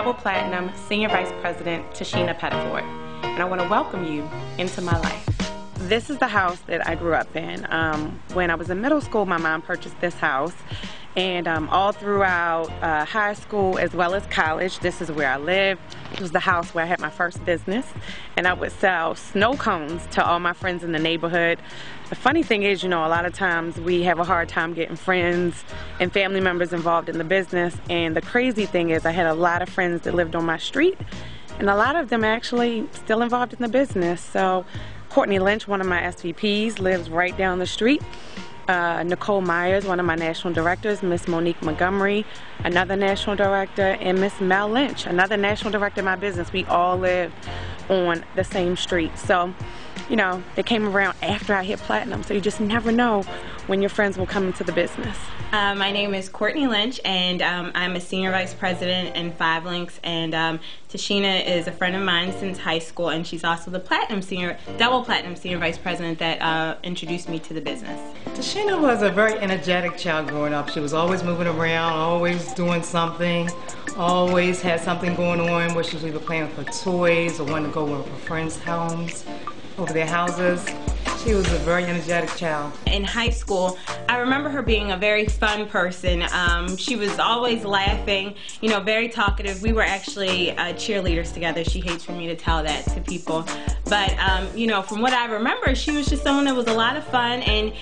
double platinum Senior Vice President Tishina Pettiford, and I want to welcome you into my life. This is the house that I grew up in. When I was in middle school, my mom purchased this house, and all throughout high school as well as college, this is where I lived. It was the house where I had my first business, and I would sell snow cones to all my friends in the neighborhood. The funny thing is, you know, a lot of times we have a hard time getting friends and family members involved in the business, and the crazy thing is I had a lot of friends that lived on my street, and a lot of them actually still involved in the business. So Courtney Lynch, one of my SVPs, lives right down the street. Nicole Myers, one of my national directors, Miss Monique Montgomery, another national director, and Miss Mel Lynch, another national director in my business. We all lived on the same street. So, you know, they came around after I hit platinum, so you just never know when your friends will come into the business. My name is Courtney Lynch, and I'm a Senior Vice President in 5Linx, and Tishina is a friend of mine since high school, and she's also the double platinum Senior Vice President that introduced me to the business. Tishina was a very energetic child growing up. She was always moving around, always doing something, always had something going on where she was either playing with her toys or wanting to go over her friends' homes, over their houses. She was a very energetic child. In high school, I remember her being a very fun person. She was always laughing, you know, very talkative. We were actually cheerleaders together. She hates for me to tell that to people. But, you know, from what I remember, she was just someone that was a lot of fun, and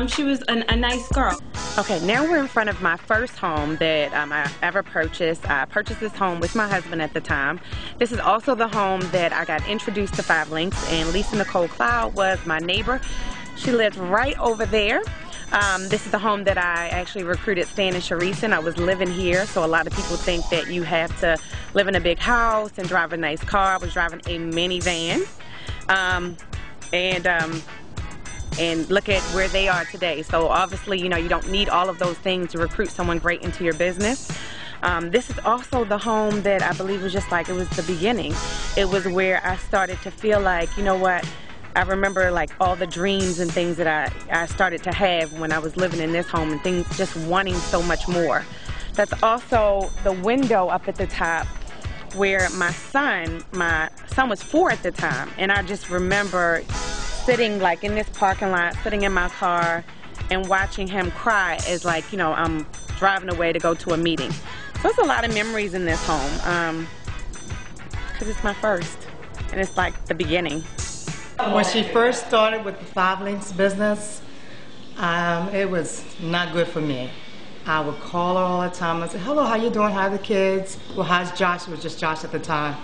she was a nice girl. Okay, now we're in front of my first home that I ever purchased. I purchased this home with my husband at the time. This is also the home that I got introduced to 5Linx, and Lisa Nicole Cloud was my neighbor. She lived right over there. This is the home that I actually recruited Stan and Sharice in. I was living here, so a lot of people think that you have to live in a big house and drive a nice car. I was driving a minivan. And look at where they are today. So obviously, you know, you don't need all of those things to recruit someone great into your business. This is also the home that I believe was just like, it was the beginning. It was where I started to feel like, you know what, I remember like all the dreams and things that I started to have when I was living in this home, and things just wanting so much more. That's also the window up at the top where my son was 4 at the time, and I just remember sitting like in this parking lot, sitting in my car and watching him cry as, like, you know, I'm driving away to go to a meeting. So there's a lot of memories in this home because it's my first, and it's like the beginning. When she first started with the 5Linx business, it was not good for me. I would call her all the time and say, hello, how you doing? How are the kids? Well, how's Josh? It was just Josh at the time.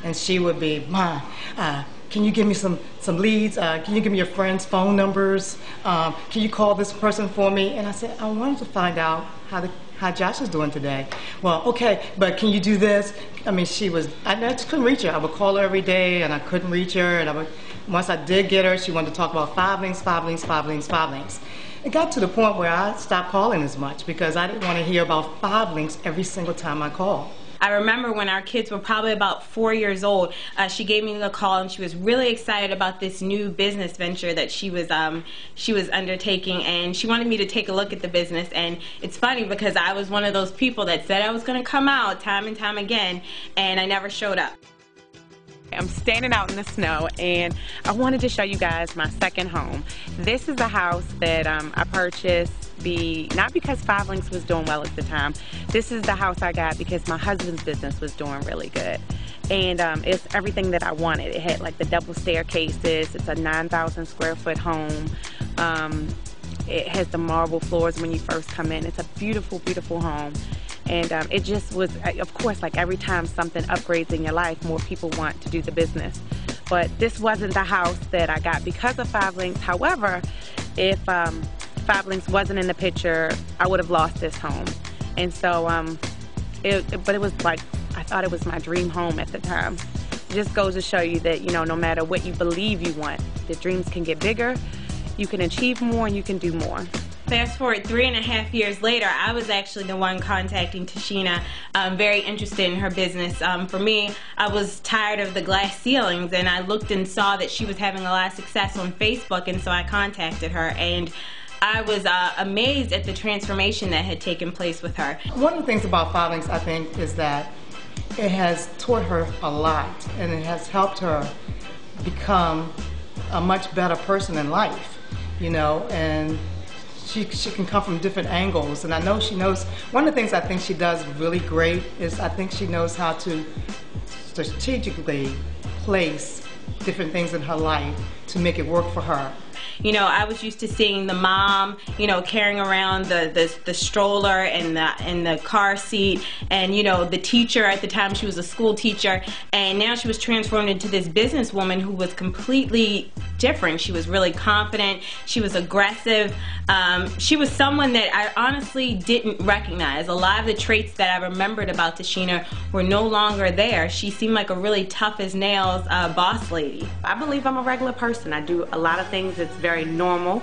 And she would be, Mom, can you give me some leads? Can you give me your friends' phone numbers? Can you call this person for me? And I said, I wanted to find out how Josh is doing today. Well, okay, but can you do this? I mean, I just couldn't reach her. I would call her every day, and I couldn't reach her. And once I did get her, she wanted to talk about 5Linx, 5Linx, 5Linx, 5Linx. It got to the point where I stopped calling as much because I didn't want to hear about 5Linx every single time I called. I remember when our kids were probably about 4 years old, she gave me a call, and she was really excited about this new business venture that she was undertaking, and she wanted me to take a look at the business. And it's funny because I was one of those people that said I was going to come out time and time again, and I never showed up. I'm standing out in the snow, and I wanted to show you guys my second home. This is the house that I purchased, not because 5Linx was doing well at the time. This is the house I got because my husband's business was doing really good. And it's everything that I wanted. It had like the double staircases. It's a 9,000 square foot home. It has the marble floors when you first come in. It's a beautiful, beautiful home. And it just was, of course, like every time something upgrades in your life, more people want to do the business. But this wasn't the house that I got because of 5Linx. However, if 5Linx wasn't in the picture, I would have lost this home. And so, but it was like, I thought it was my dream home at the time. It just goes to show you that, you know, no matter what you believe you want, the dreams can get bigger, you can achieve more, and you can do more. Fast forward 3.5 years later, I was actually the one contacting Tishina, very interested in her business. For me, I was tired of the glass ceilings, and I looked and saw that she was having a lot of success on Facebook, and so I contacted her, and I was amazed at the transformation that had taken place with her. One of the things about 5Linx, I think, is that it has taught her a lot, and it has helped her become a much better person in life, you know, and she can come from different angles. And I know she knows, one of the things I think she does really great is I think she knows how to strategically place different things in her life to make it work for her. You know, I was used to seeing the mom, you know, carrying around the stroller and the car seat, and, you know, the teacher at the time, she was a school teacher, and now she was transformed into this businesswoman who was completely different. She was really confident. She was aggressive. She was someone that I honestly didn't recognize. A lot of the traits that I remembered about Tishina were no longer there. She seemed like a really tough as nails boss lady. I believe I'm a regular person. I do a lot of things that's very normal.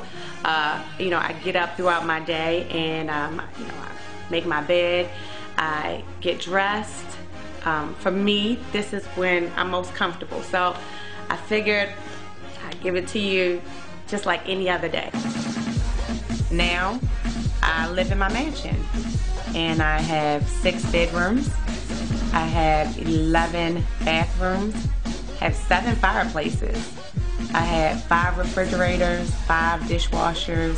You know, I get up throughout my day and you know, I make my bed, I get dressed. For me, this is when I'm most comfortable. So I figured I'd give it to you just like any other day. Now, I live in my mansion and I have 6 bedrooms. I have 11 bathrooms, have 7 fireplaces. I have 5 refrigerators, 5 dishwashers.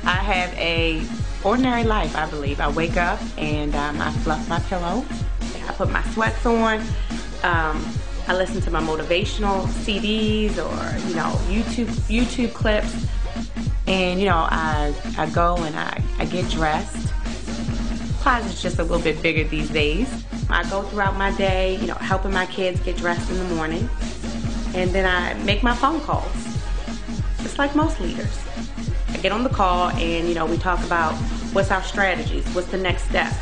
I have a ordinary life, I believe. I wake up and I fluff my pillow. I put my sweats on. I listen to my motivational CDs or, you know, YouTube clips. And, you know, I go and I get dressed. Closet's just a little bit bigger these days. I go throughout my day, you know, helping my kids get dressed in the morning. And then I make my phone calls, just like most leaders. I get on the call and, you know, we talk about what's our strategies, what's the next step.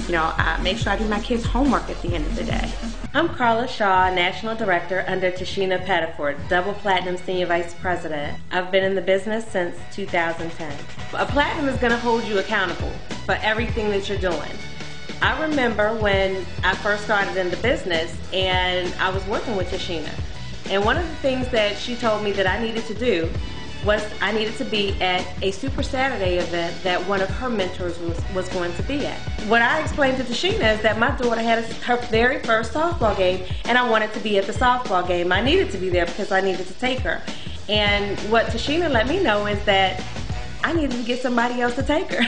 You know, I make sure I do my kids' homework at the end of the day. I'm Carla Shaw, National Director under Tishina Pettiford, Double Platinum Senior Vice President. I've been in the business since 2010. A platinum is going to hold you accountable for everything that you're doing. I remember when I first started in the business and I was working with Tishina. And one of the things that she told me that I needed to do was I needed to be at a Super Saturday event that one of her mentors was going to be at. What I explained to Tishina is that my daughter had her very first softball game and I wanted to be at the softball game. I needed to be there because I needed to take her. And what Tishina let me know is that I needed to get somebody else to take her.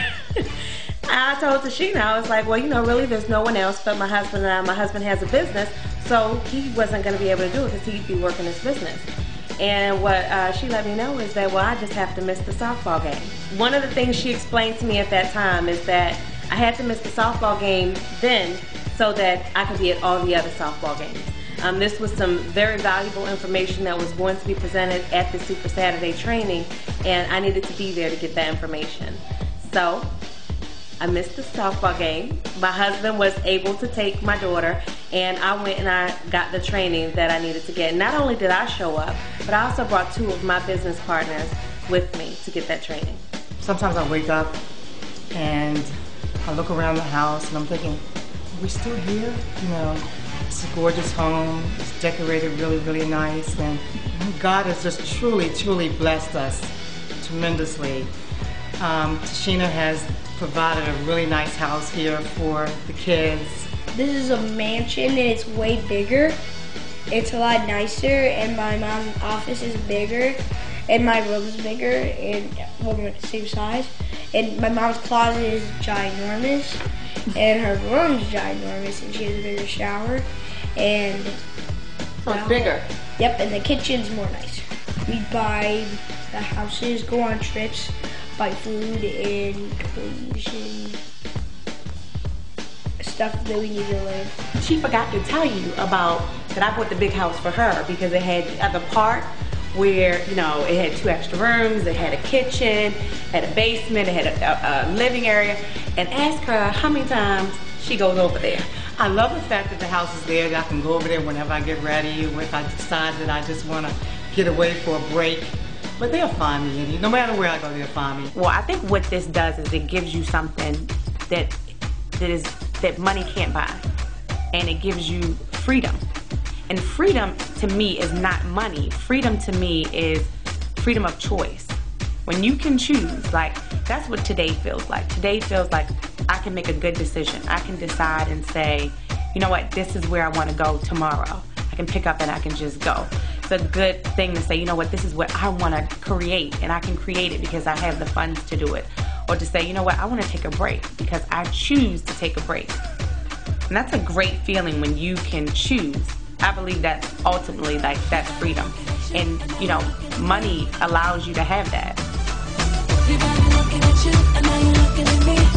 I told Tishina, I was like, well, you know, really there's no one else but my husband and I. My husband has a business, so he wasn't going to be able to do it because he'd be working his business. And what she let me know is that, well, I just have to miss the softball game. One of the things she explained to me at that time is that I had to miss the softball game then so that I could be at all the other softball games. This was some very valuable information that was going to be presented at the Super Saturday training, and I needed to be there to get that information. So I missed the softball game. My husband was able to take my daughter, and I went and I got the training that I needed to get. And not only did I show up, but I also brought 2 of my business partners with me to get that training. Sometimes I wake up and I look around the house and I'm thinking, are we still here? You know, it's a gorgeous home. It's decorated really, really nice. And God has just truly, truly blessed us tremendously. Tishina has provided a really nice house here for the kids. This is a mansion and it's way bigger. It's a lot nicer, and my mom's office is bigger and my room's bigger, and we're the same size. And my mom's closet is ginormous and her room's ginormous, and she has a bigger shower. And so it's bigger. Yep, and the kitchen's more nicer. We buy the houses, go on trips, buy food and toys and stuff that we need to live. She forgot to tell you about that I bought the big house for her because it had the other part where, you know, it had 2 extra rooms, it had a kitchen, had a basement, it had a living area, and ask her how many times she goes over there. I love the fact that the house is there, that I can go over there whenever I get ready, or if I decide that I just want to get away for a break. But they'll find me, no matter where I go, they'll find me. Well, I think what this does is it gives you something that money can't buy, and it gives you freedom. And freedom to me is not money. Freedom to me is freedom of choice. When you can choose, like, that's what today feels like. Today feels like I can make a good decision. I can decide and say, you know what, this is where I want to go tomorrow. I can pick up and I can just go. It's a good thing to say, you know what, this is what I want to create, and I can create it because I have the funds to do it. Or to say, you know what, I want to take a break because I choose to take a break. And that's a great feeling when you can choose. I believe that ultimately, like, that's freedom. And, you know, money allows you to have that. Everybody looking at you, and now you're looking at me.